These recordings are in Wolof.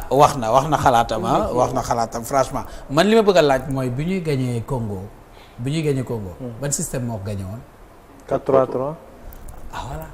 wax na xalaatam franchement man li ma bëgg a laaj mooy bi ñuy gagné Congo ban système moo ko gagné woon 4-3-3 voilà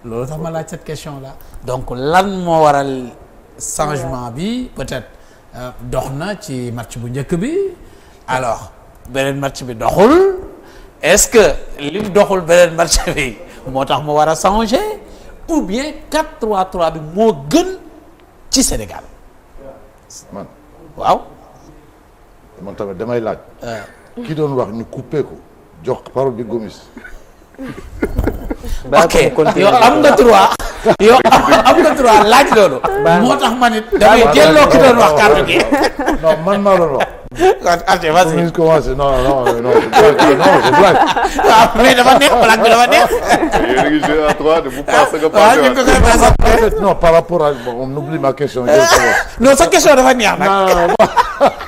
loolu tax ma laaj cette question là donc lan moo waral changement bi peut-être dox na ci match bu njëkk bi alors beneen match bi doxul est-ce que li doxul beneen match bi moo tax mu war a changer ou bien 4-3-3 bi moo gën ci Sénégal. man waaw. man tamit damay laaj. ki doon wax ñu coupé ko jox parole bi Gomis. ok yow am nga droit laaj loolu. moo tax man it damay jëlloo ki doon wax kàddu gi. non man maa doon wax. vas-y. Gomis commencé non c'est blague. waaw mais dafa neex blague bi dafa neex. yéen a ngi joué à 3 de vous pensez que waaw ñu ngi ko koy passé. non par rapport à on oublie ma question. non sa question dafa neex nag.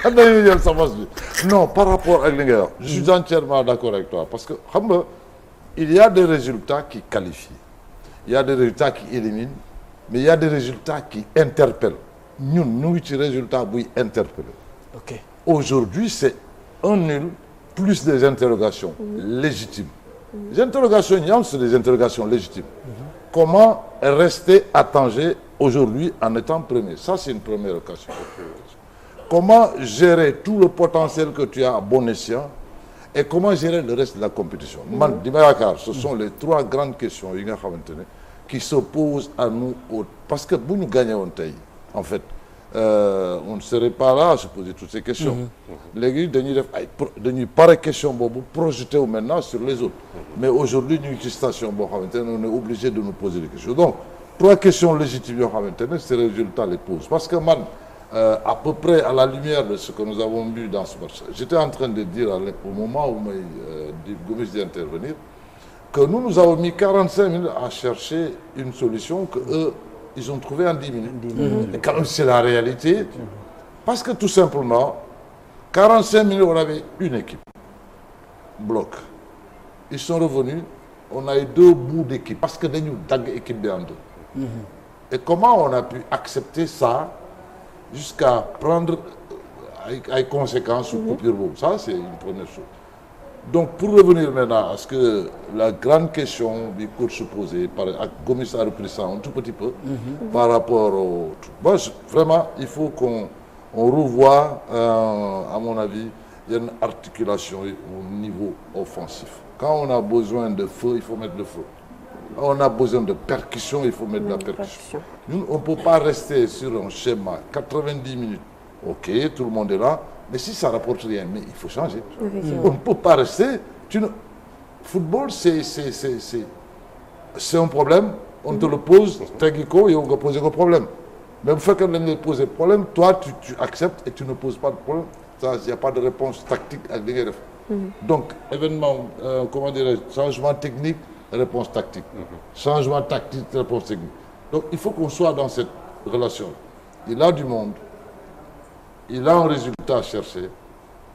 non dañuy jël sa bos bi non par rapport ak li ngay wax. je suis entièrement d'accord avec toi parce que xam nga il y a des résultats qui qualifient il y a des résultats qui éliminent mais il y a des résultats qui interpellent ñun ñu ngi ci résultat buy interpeller. ok aujourd'hui c'est un nul plus des interrogations légitimes. Les interrogations yi ñu am c'est des interrogations légitimes. Comment rester à Tanger aujourd'hui en étant premier? Ça c'est une première question. Comment gérer tout le potentiel que tu as à bon escient et comment gérer le reste de la compétition? Man di ma yaakaar ce sont les trois grandes questions yi nga xamante ne qui se posent à nous parce que bu ñu gagné woon tey en fait on ne serait pas là à se poser toutes ces questions. léegi dañuy def ay dañuy pare question boobu projeté wu maintenant sur les autres. mais aujourd'hui ñu ngi ci station boo xamante ne on est obligé de nous poser des questions donc trois questions légitimes yoo xamante ne ces résultats les posent parce que man. À peu près à la lumière de ce que nous avons vu dans ce match, j'étais en train de dire au moment où Gomis d'intervenir que nous avons mis 45 minutes à chercher une solution que eux ils ont trouvé en 10 minutes. Et quand même c'est la réalité parce que tout simplement 45 minutes on avait une équipe bloc. Ils sont revenus, on a eu deux bouts d'équipe parce que dañu dagg équipe bi en deux. Et comment on a pu accepter ça? Jusqu'à prendre ay conséquences sur coupure boobu ça c'est une première chose donc pour revenir maintenant à ce que la grande question bi coach se posait par ak Gomis a repris ça un tout petit peu par rapport au moi vraiment il faut qu'on revoie à mon avis yenn articulation au niveau offensif quand on a besoin de feu il faut mettre le feu. On a besoin de percussion, il faut mettre de la percussion. Nous, on ne peut pas rester sur un schéma 90 minutes. Ok, tout le monde est là, mais si ça ne rapporte rien, mais il faut changer. On ne peut pas rester. Football, c'est un problème. On te le pose, et on va poser le problème. Mais vous faites qu'on ne pose le problème, toi, tu acceptes et tu ne poses pas de problème. Il n'y a pas de réponse tactique à dire. Donc, événement, comment dirais-je, changement technique, réponse tactique. Changement tactique, réponse technique. Donc, il faut qu'on soit dans cette relation. Il a du monde. Il a un résultat à chercher.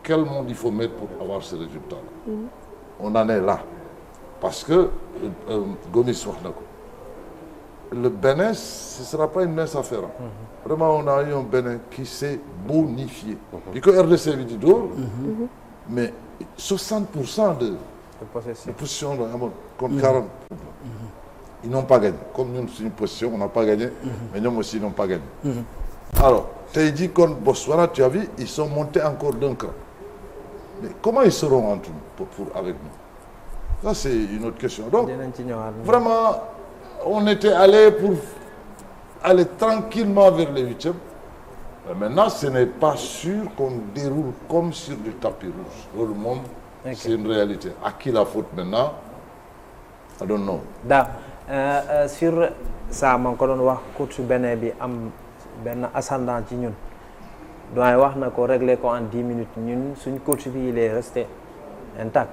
Quel monde il faut mettre pour avoir ce résultat-là? On en est là. Parce que, Gomis wax na ko. Le Bénin, ce ne sera pas une mince affaire. Vraiment, on a eu un Bénin qui s'est bonifié. Et que RDC lui dit d'or, mais 60% de possession contre 40. Ils n'ont pas gagné. Comme nous, c'est une position, on n'a pas gagné, mais nous aussi, ils n'ont pas gagné. Alors, tu as dit contre Botswana, tu as vu, ils sont montés encore d'un cran. Mais comment ils seront entre nous, avec nous? Ça, c'est une autre question. Donc, vraiment, on était allé pour aller tranquillement vers les huitièmes. Mais maintenant, ce n'est pas sûr qu'on déroule comme sur du tapis rouge. Dans le monde, c'est une réalité. À qui la faute maintenant? I don't know. Sur ça, man ko doon wax coach Bénin bi am benn ascendant ci ñun. doyen wax na ko régler ko en 10 minutes ñun suñ coach bi il est resté intact.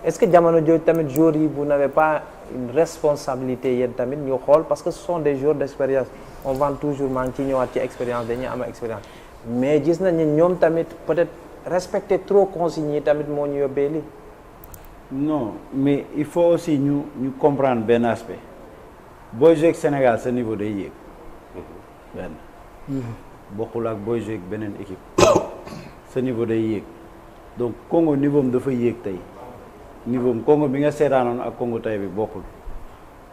Est-ce que jamono jooju tamit joueurs yi vous n'avez pas une responsabilité yéen tamit ñu xool parce que ce sont des joueurs d'expérience on vend toujours maa ngi ci ñëwaat ci expérience dañuy am expérience mais gis nañ ne ñoom tamit peut-être respecter trop consignes yi tamit moo ñu yóbbee lii. Non mais il faut aussi ñu comprendre benn aspect booy jouer ak Sénégal sa niveau day yéeg benn bokkul ak booy jouer ak beneen équipe sa niveau day yéeg donc Congo niveau am dafa yéeg tey niveau am Congo bi nga seetaanoon ak Congo tey bi bokkul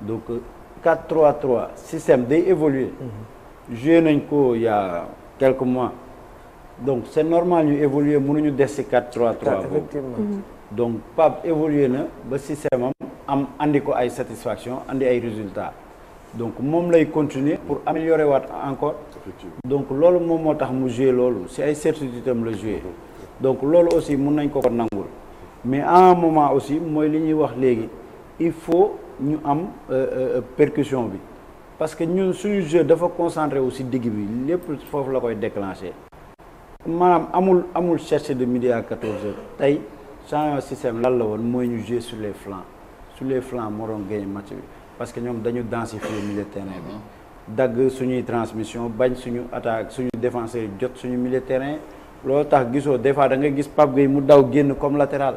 donc 4-3-3 système day évoluer joué nañ ko il y a quelques mois donc c'est normal ñu évoluer mënuñu des ci 4-3-3 boobu effectivement. donc Pape évolué na ba système am andi ko ay satisfaction andi ay résultats donc moom lay continuer pour améliorer waat encore donc loolu moom moo tax mu joué loolu si ay certitude am la joué donc loolu aussi mun nañ ko nangul mais à un moment aussi mooy li ñuy wax léegi il faut ñu am percussion bi parce que ñun suñu jeu dafa concentré aussi digg bi lépp foofu la koy déclencher maanaam amul chercher de midi à 14 heures tey changement système lan la woon mooy ñu jouer sur les flancs moo doon gagné match bi parce que ñoom dañu densifier milieu de terrain bi dagg suñuy transmission bañ suñu attaque suñu défenseur jot suñu milieu de terrain loolu tax gisoo des fois da nga gis Pape Gueye mu daw génn comme latéral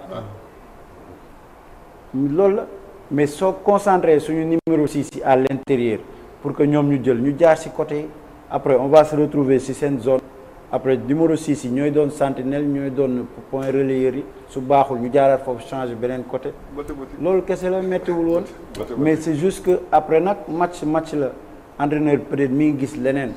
loolu la mais soo concentré suñu numéro 6 yi à l'intérieur pour que ñoom ñu jël ñu jaar ci côté après on va se retrouver ci seen zone après numéro 6 yi ñooy doon sentinelle ñooy doon point relayeur yi su baaxul ñu jaaraat foofu changer beneen côté loolu kese la méttiwul woon mais c'est juste que après nag match la entraîneur peut-être mi ngi gis leneen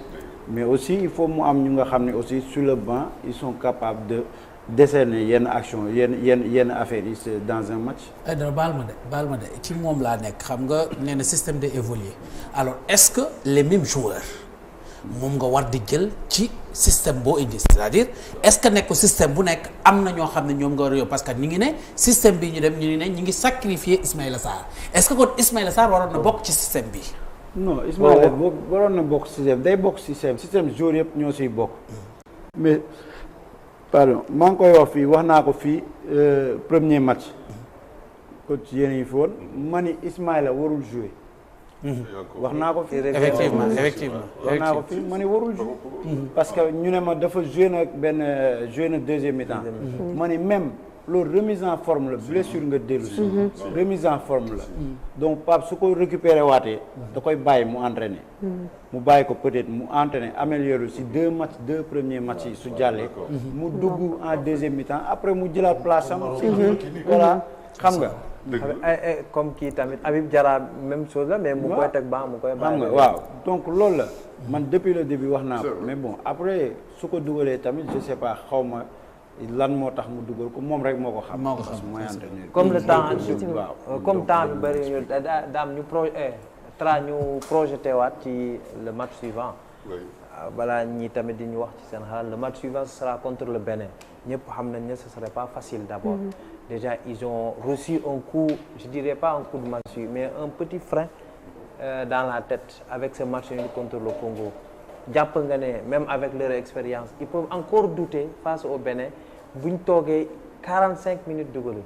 mais aussi il faut mu am ñu nga xam ne aussi sur le banc ils sont capables de décerner yenn action yenn affaires yi c'est dans un match. Aïdara baal ma de ci moom laa nekk xam nga nee na système de évoluer alors est-ce que les mêmes joueurs moom nga war di jël ci système boo indi c'est-à-dire est-ce que nekk système bu nekk am na ñoo xam ne ñoom nga war a yóbbu parce que ñu ngi ne système bi ñu dem ñu ngi ne ñu ngi sacrifier Ismaïla Sarr est-ce que kon Ismaïla Sarr waroon na bokk ci système bi. non Ismaïla waroon na bokk système day bokk système joueur yëpp ñoo siy bokk mais. pardon maa ngi koy wax fii wax naa ko fii premier match coach yéen yi fi woon ma ni Ismaïla warul jouer wax naa ko fii effectivement wax naa ko fii ma ni warul jouer parce que ñu ne ma dafa jouer na deuxième mi-temps ma ni même loolu remise en forme la blessure nga dellu si remise en forme la donc Pape su ko récupérer waatee da koy bàyyi mu entraîner mu bàyyi ko peut-être mu entraîner améliorer si deux premiers matchs yi su jàllee mu dugg en deuxième mi-temps après mu jëlaat place am voilà xam nga comme kii tamit Habib Diarra même chose la mais mu koy teg ba mu koy bàyyi xam nga waaw donc loolu la man depuis le début wax naa ko mais bon après su ko dugalee tamit je sais pas xaw ma lan moo tax mu dugal ko moom rek moo ko xam. mooy entraîneur comme le temps waaw comme temps bi bëri ñu daam ñu projeté waat ci le match suivant. balaa ñi tamit di ñu wax ci seen xalaat le match suivant ce sera contre le Bénin ñëpp xam nañ ne ce serait pas facile d'abord. Déjà ils ont reçu un coup je dirais pas un coup de massue mais un petit frein dans la tête avec ce match nul contre le Congo. jàpp nga ne même avec leur expérience ils peuvent encore douter face au Bénin bu ñu toogee 45 minutes dugaluñu.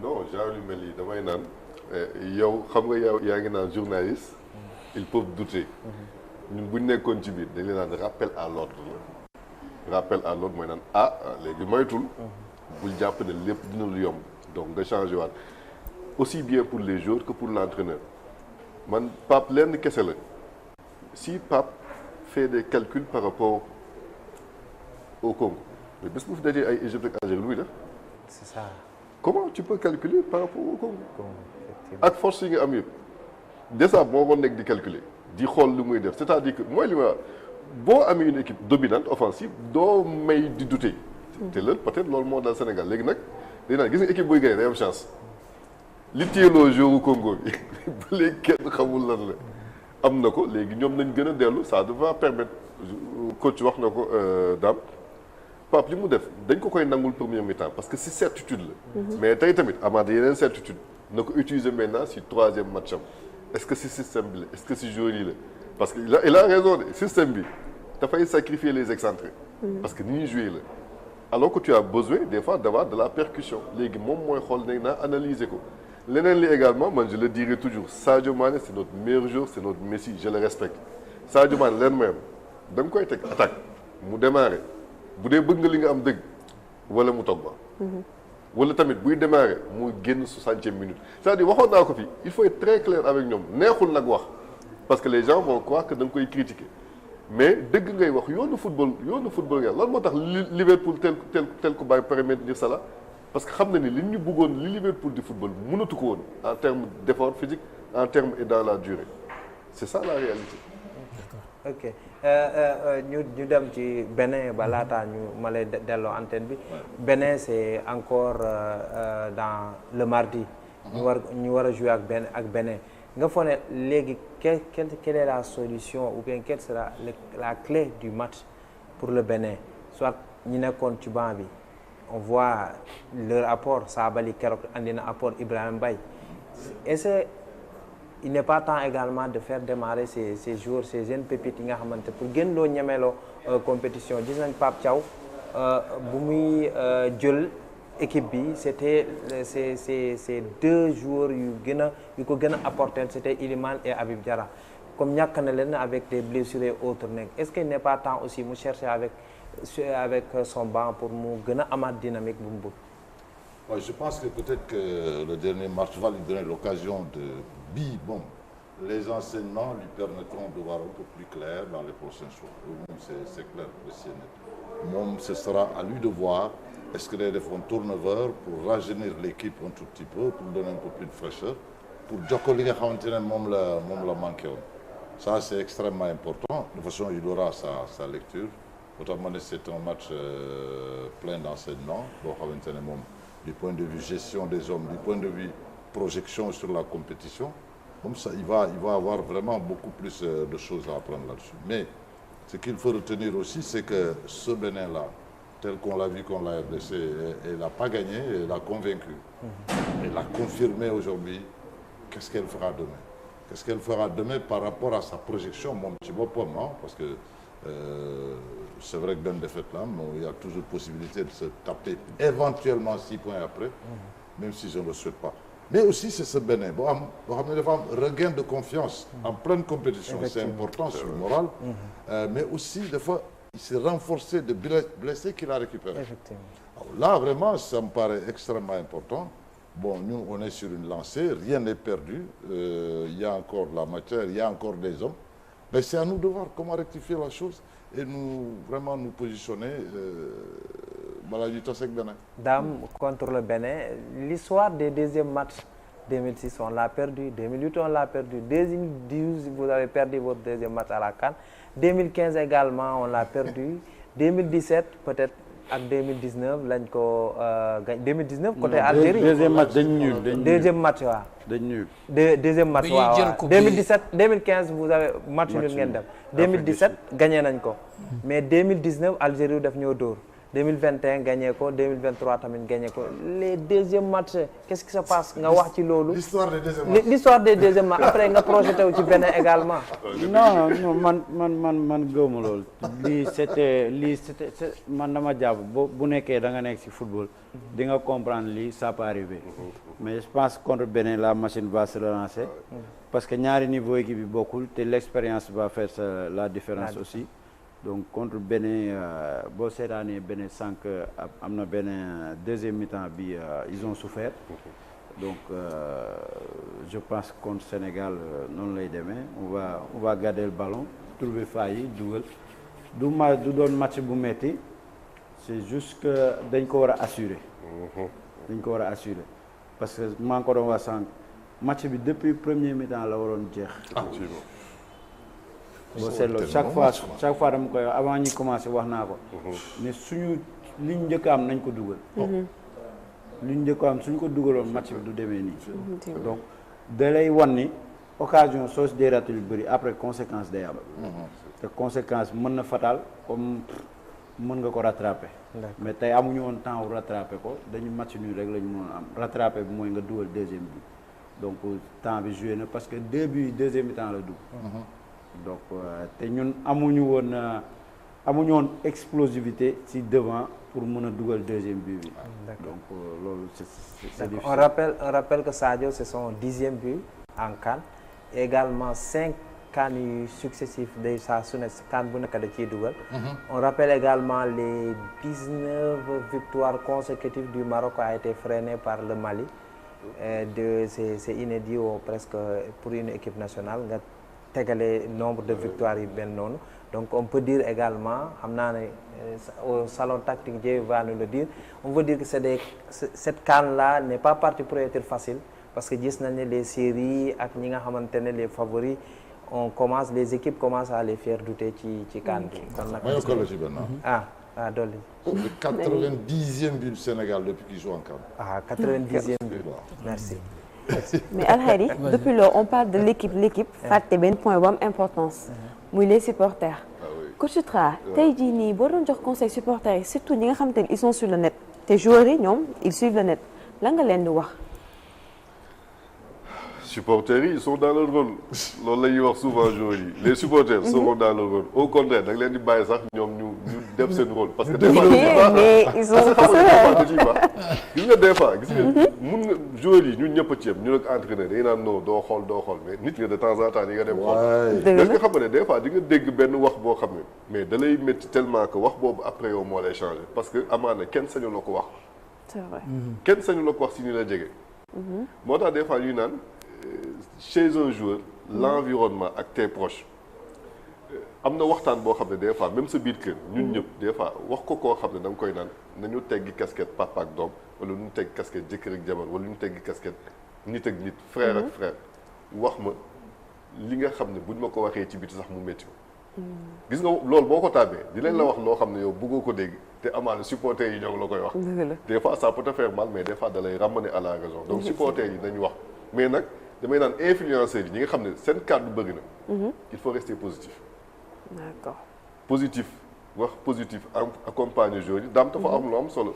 non genre yu mel yi damay naan yow xam nga yow yaa ngi naan journaliste ils peuvent douter ñun bu ñu nekkoon ci biir dañ leen naan rappel à l'ordre la rappel à l'ordre mooy naan léegi moytul bul jàpp ne lépp dina lu yomb donc nga changé waat aussi bien pour les joueurs que pour l'entraîneur man Pape lenn kese la. Si Pape fait des calculs par rapport au Congo mais bés bu fi dajee ay Égypte ak Algérie lu muy def. C'est ça. Comment tu peux calculer par rapport au Congo. ak force yi nga am yëpp. déjà moo ko nekk di calculer di xool lu muy def c'est-à-dire que mooy li ma boo amee une équipe dominante offensive doo may di douter. te loolu peut-être loolu moo dal Sénégal léegi nag dañu naan gis nga équipe buy gagné day am chance li téyeloo joueur Congo bi ba léegi kenn xamul lan la. am na ko léegi ñoom nañ gën a dellu ça va permettre coach wax na ko Dame Pape li mu def dañ ko koy nangul premier mi-temps parce que si certitude la. mais tey tamit amaat yeneen certitude na ko utiliser maintenant si troisième match am est-ce que si système bi la est-ce que si joueur yi la parce que il a raison de système bi dafay sacrifier les excentrés. parce que ni ñuy jouer la alors que tu as besoin des fois d'avoir de la percussion léegi moom mooy xool ne naa analyser ko. leneen li également man je le dirai toujours Sadio Mané c'est notre meilleur joueur c'est notre Messi je le respecte Sadio Mané leen même da nga koy teg attaque mu démarrer bu dee bëgg nga li nga am dëgg wala mu toog ba wala tamit buy démarrer mu génn 60e minute c'est-à-dire waxoon naa ko fii il faut être très clair avec ñoom neexul nag wax parce que les gens vont croire que da nga koy critiquer mais dëgg ngay wax yoonu football nga lan moo tax Liverpool tel ko bàyyi permettre ça là parce que xam na ni li ñu bëggoon li Liverpool di football mënatu ko woon en termes d'effort physique en termes et dans la durée c'est ça la réalité. ok ñu dem ci Bénin ba laataa ñu ma lay delloo antenne bi Bénin c'est encore dans le mardi ñu war a jouer ak Bénin nga foog ne léegi quelle est la solution ou bien quelle sera la clé du match pour le Bénin soit ñi nekkoon ci banc bi on voit leur apport Sabaly keroog andi na apport Ibrahima Mbaye est-ce que il n'est pas temps également de faire démarrer ces joueurs ces jeunes pépites yi nga xamante pour gën loo ñemeloo compétition gis nañ Pape Thiaw bu muy jël équipe bi c'était ces deux joueurs yu ko gën a apporter c'était Iliman et Habib Diarra comme ñàkk na leen avec des blessures et autres nekk est-ce qu'il n'est pas temps aussi mu chercher avec son banc pour mu gën a amaat dynamique bu mu bëgg. Ouais, je pense que peut-être que le dernier match va lui donner l'occasion de les enseignements lui permettront de voir un peu plus clair dans les prochains jours. C'est clair, ce sera à lui de voir est-ce que day def un turnover pour rajeunir l'équipe un tout petit peu pour donner un peu plus de fraîcheur pour jokko li nga xamante ne moom la manqué woon. Ça c'est extrêmement important. De toute façon il aura sa lecture. Notamment c'est un match plein d'enseignements boo xamante ne moom du point de vue gestion des hommes, du point de vue projection sur la compétition, comme ça il va avoir vraiment beaucoup plus de choses à apprendre là-dessus. Mais ce qu'il faut retenir aussi, c'est que ce Bénin-là, tel qu'on l'a vu contre la RDC, elle n'a pas gagné, elle a convaincu. Elle a confirmé aujourd'hui. Qu'est-ce qu'elle fera demain? Qu'est-ce qu'elle fera demain par rapport à sa projection, mon petit boppam, parce que c'est vrai que benn défaite là, mais il y a toujours possibilité de se taper éventuellement 6 points après, même si je ne le souhaite pas. Mais aussi c'est ce Bénin boo xam ne dafa am regain de confiance en pleine compétition, c'est important sur le moral, mais aussi dafa il s'est renforcé de blessés qu'il a récupéré. Effectivement. Alors là vraiment ça me paraît extrêmement important. Bon, nous on est sur une lancée, rien n'est perdu, il y a encore la matière, il y a encore des hommes. Mais c'est à nous de voir comment rectifier la chose et nous positionner balaa ñuy tas ak Bénin. Dame contre le Bénin, l'histoire des deuxièmes matchs 2006 on l'a perdu, 2008 on l'a perdu, 2012 vous avez perdu votre deuxième match à la CAN, 2015 également on l'a perdu, 2017 peut-être ak 2019 lañ ko gañ 2019 côté Algérie deuxième match dañ nul deuxième match waaw dañ nul deuxième match waaw 2017 2015 vous avez match nul ngeen def 2017 gagné nañ ko mais 2019 Algérie daf ñoo dóor 2021 gagné ko 2023 tamit gagné ko les deuxièmes matchs qu'est-ce qui se passe nga wax ci loolu l'histoire des deuxièmes matchs après nga projeté wu ci Bénin également non man gëwuma loolu lii c'était man dama jàpp bu nekkee da nga nekk ci football di nga comprendre lii ça peut arriver mais je pense contre Bénin la machine va se relancer parce que ñaari niveau équipe bi bokkul te l'expérience va faire la différence aussi. Donc contre Bénin boo seetaanee Bénin sànq am na Bénin deuxième mi-temps bi ils ont souffert donc je pense que contre Sénégal noonu lay demee on va garder le ballon trouver failles yi dugal du doon match bu metti c'est juste que dañ ko war a assurer parce que maa ngi ko doon wax sànq match bi depuis premier mi-temps la waroon jeex. boo seetloo chaque fois dama koy wax avant ñuy commencer wax naa ko mais suñu liñ njëkk am nañ ko dugal liñ njëkk am suñ ko dugaloon match bi du demee nii donc da lay wan ni occasion soo si dee raté yu bëri après conséquence day am te conséquence mën na fatal comme mën nga ko rattraper mais tey amuñu woon temps wu rattraper ko dañu match nul rek la ñu mën am rattraper bi mooy nga dugal deuxième bi donc temps bi joué na parce que deuxième mi-temps la dugg donc te ñun amuñu woon explosivité ci devant pour mën a dugal deuxième but bi. donc loolu c'est difficile. on rappelle que Sadio c'est son 10e but en CAN également 5 CAN yu successifs de saa su ne CAN bu nekk da ciy dugal. on rappelle également les 19 victoires consécutives du Maroc a été freiné par le Mali c'est inédit presque pour une équipe nationale nga tegale nombre de victoires yi benn noonu donc on peut dire également xam naa ne au salon tactique Dieye va nous le dire on veut dire que cette CAN là n'est pas partie pour être facile parce que gis nañ ne les séries ak ñi nga xamante ne les favoris les équipes commencent à les faire douter ci CAN bi. kon nag ma yokkal la ci benn. dolli. C'est le 90e but du Sénégal depuis qu'il joue en CAN. 90e but. Merci. mais Alkhayri depuis lors on parle de l'équipe fàtte benn point bu am importance muy les supporters. Coach Tra tey jii nii boo doon jox conseil supporters yi surtout ñi nga xamante ne ils sont sur le net te joueurs yi ñoom ils suivent le net lan nga leen di wax. supporters yi ils sont dans leur rôle loolu la ñuy wax souvent joueurs yi les supporters sont dans leur rôle au contraire da nga leen di bàyyi sax ñoom ñu def seen rôle. parce que des fois mais ils sont gis nga des fois gis nga mun nga joueurs yi ñun ñëpp a ci yem ñu ak entraîneur dañuy naan non doo xool mais nit nga de temps en temps di nga dem xool. mais nga xam ne des fois di nga dégg benn wax boo xam ne mais da lay métti tellement que wax boobu après yow moo lay changé parce que amaana kenn sañu la ko wax. c'est vrai. kenn sañu la ko wax si ñu la jege. moo tax des fois ñuy naan. Chez un joueur l'environnement ak tes proches am na waxtaan boo xam ne des fois même sa biir kër ñun ñëpp des fois wax ko koo xam ne da nga koy naan nañu teggi casquette papa ak doom wala ñu teggi casquette jëkkër ak jabar wala ñu teggi casquette nit ak nit frère ak frère wax ma li nga xam ne buñ ma ko waxee ci biti sax mu métti gis nga loolu boo ko tàbbee di leen la wax loo xam ne yow bëggoo ko dégg te amaana supporters yi ñoo la koy wax des fois ça peut te faire mal mais des fois da lay ramener à la raison donc supporters yi nañu wax mais nag damay naan influenceurs yi ñi nga xam ne seen kàddu bëgg na. il faut rester positif. d'accord. positif wax positif accompagner joueurs yi daam dafa am lu am solo.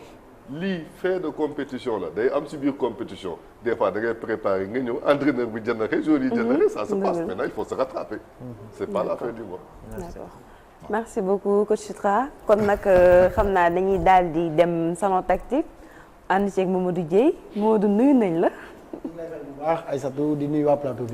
lii fait de compétition la day am ci biir compétition des fois da ngay préparer nga ñëw entraîneur bi jëndaxee joueurs yi jëndaxee ça se passe maintenant il faut se rattraper. c'est pas la fin du mois. d'accord merci beaucoup coach Tra kon nag xam naa dañuy daal di dem salon tactique ànd ceeg Mamadou Dieye Mamadou nuyu nañ la. bu baax Aïssatou di nuyu waa plateau bi